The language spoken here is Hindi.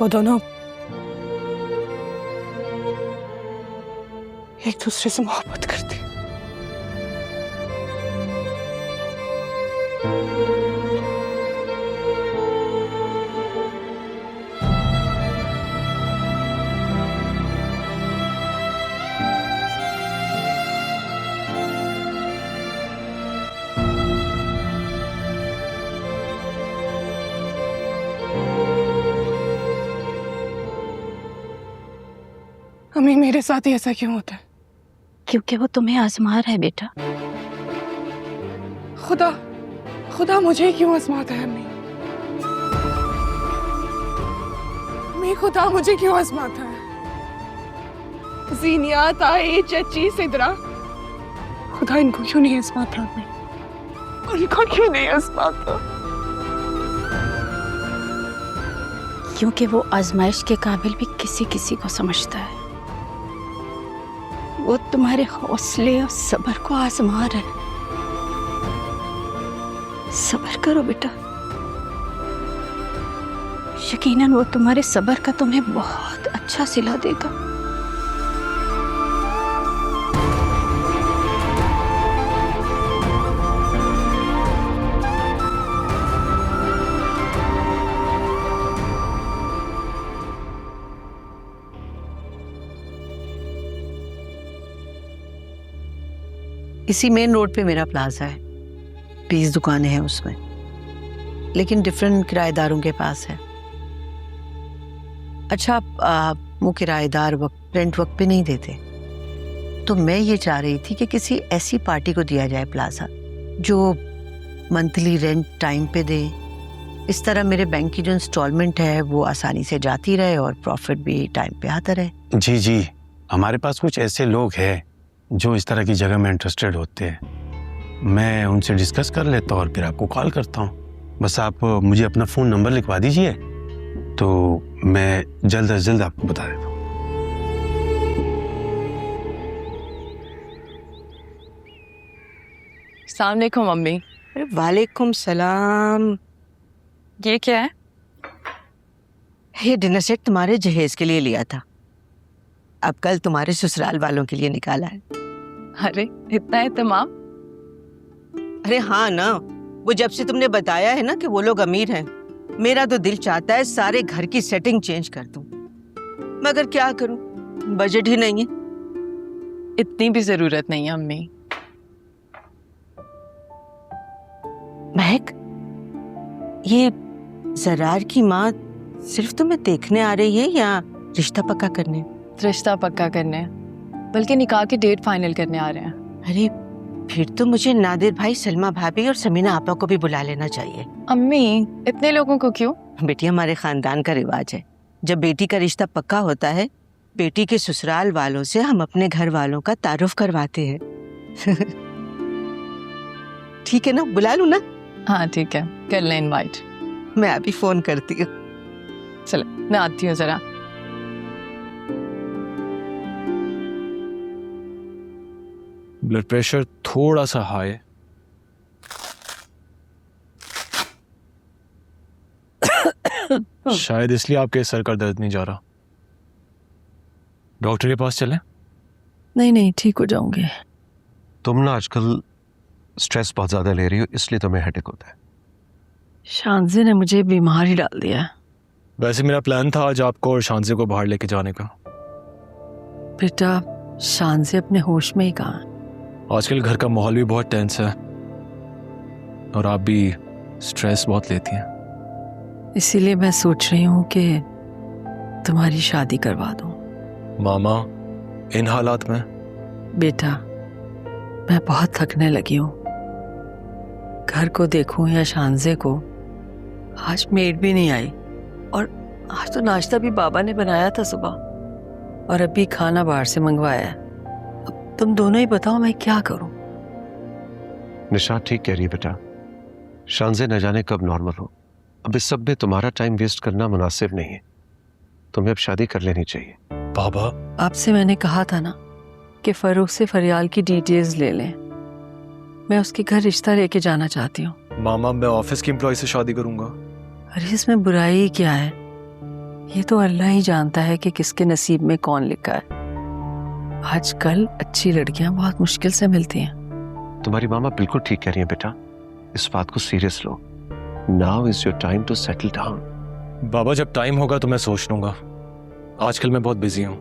वो दोनों एक दूसरे से मोहब्बत करते हैं। अम्मी मेरे साथ ही ऐसा क्यों होता है? क्योंकि वो तुम्हें आजमा रहा है बेटा। खुदा मुझे क्यों आजमाता है अम्मी? अम्मी खुदा मुझे क्यों आजमाता है? जीनिया, ताई, चची, सिदरा, खुदा इनको क्यों नहीं आजमाता अम्मी? उनको क्यों नहीं आजमाता? क्योंकि वो आजमाइश के काबिल भी किसी किसी को समझता है। वो तुम्हारे हौसले और सब्र को आजमा रहा है। सब्र करो बेटा, यकीनन वो तुम्हारे सब्र का तुम्हें बहुत अच्छा सिला देगा। इसी मेन रोड पे मेरा प्लाजा है, 20 दुकानें हैं उसमें, लेकिन डिफरेंट किराएदारों के पास है। अच्छा, वो किराएदार रेंट वक्त पे नहीं देते, तो मैं ये चाह रही थी कि किसी ऐसी पार्टी को दिया जाए प्लाजा जो मंथली रेंट टाइम पे दे। इस तरह मेरे बैंक की जो इंस्टॉलमेंट है वो आसानी से जाती रहे और प्रॉफिट भी टाइम पे आता रहे। जी जी, हमारे पास कुछ ऐसे लोग हैं जो इस तरह की जगह में इंटरेस्टेड होते हैं। मैं उनसे डिस्कस कर लेता हूँ और फिर आपको कॉल करता हूँ। बस आप मुझे अपना फ़ोन नंबर लिखवा दीजिए तो मैं जल्द से जल्द आपको बता देता हूँ। अस्सलाम वालेकुम मम्मी। वालेकुम सलाम। ये क्या है? ये डिनर सेट तुम्हारे जहेज के लिए लिया था, अब कल तुम्हारे ससुराल वालों के लिए निकाला है। अरे इतना एहतमाम। अरे हाँ ना, वो जब से तुमने बताया है ना कि वो लोग अमीर हैं, मेरा तो दिल चाहता है सारे घर की सेटिंग चेंज कर दूं, मगर क्या करूं, बजट ही नहीं है। इतनी भी जरूरत नहीं है अम्मी। महक, ये जरार की माँ सिर्फ तुम्हें देखने आ रही है या रिश्ता पक्का करने? रिश्ता पक्का करने, बल्कि निकाह की डेट फाइनल करने आ रहे हैं। अरे फिर तो मुझे नादिर भाई, सलमा भाभी और समीना आपा को भी बुला लेना चाहिए। अम्मी इतने लोगों को क्यों? बेटी, हमारे खानदान का रिवाज है, जब बेटी का रिश्ता पक्का होता है, बेटी के ससुराल वालों से हम अपने घर वालों का तारुफ करवाते हैं। ठीक है ना, बुला लूं ना? हाँ ठीक है, कर लें इनवाइट। मैं अभी फोन करती हूँ। चलो मैं आती हूँ जरा। ब्लड प्रेशर थोड़ा सा हाई है। शायद इसलिए आपके सर का दर्द नहीं जा रहा। डॉक्टर के पास चलें? नहीं, ठीक हो जाऊंगे। तुम ना आजकल स्ट्रेस बहुत ज्यादा ले रही हो, इसलिए तुम्हें हेडेक होता है। शांजे ने मुझे बीमार ही डाल दिया। वैसे मेरा प्लान था आज आपको और शांजे को बाहर लेके जाने का। बेटा, शांजे अपने होश में ही कहाँ है? आजकल घर का माहौल भी बहुत टेंस है और आप भी स्ट्रेस बहुत लेती हैं। इसीलिए मैं सोच रही हूँ कि तुम्हारी शादी करवा दूँ। मामा, इन हालात में? बेटा, मैं बहुत थकने लगी हूँ। घर को देखूं या शांजे को, आज मेड भी नहीं आई और आज तो नाश्ता भी बाबा ने बनाया था सुबह और अभी खाना बाहर से मंगवाया है। अब तुम दोनों ही बताओ मैं क्या करूं? निशात ठीक कह रही है बेटा, शांजे न जाने कब नॉर्मल हो। अब इस सब में तुम्हारा टाइम वेस्ट करना मुनासिब नहीं है, तुम्हें अब शादी कर लेनी चाहिए। बाबा, आपसे मैंने कहा था ना कि फरूख से फरियाल की डिटेल्स ले लें। मैं उसके घर रिश्ता लेके जाना चाहती हूँ। मामा मैं ऑफिस की एम्प्लॉय से शादी करूंगा। अरे इसमें बुराई क्या है? ये तो अल्लाह ही जानता है कि किसके नसीब में कौन लिखा है। आजकल अच्छी लड़कियां बहुत मुश्किल से मिलती हैं। तुम्हारी मामा बिल्कुल ठीक कह रही है बेटा, इस बात को सीरियस लो। Now is your time to settle down. बाबा जब टाइम होगा तो मैं सोच लूंगा, आजकल मैं बहुत बिजी हूँ।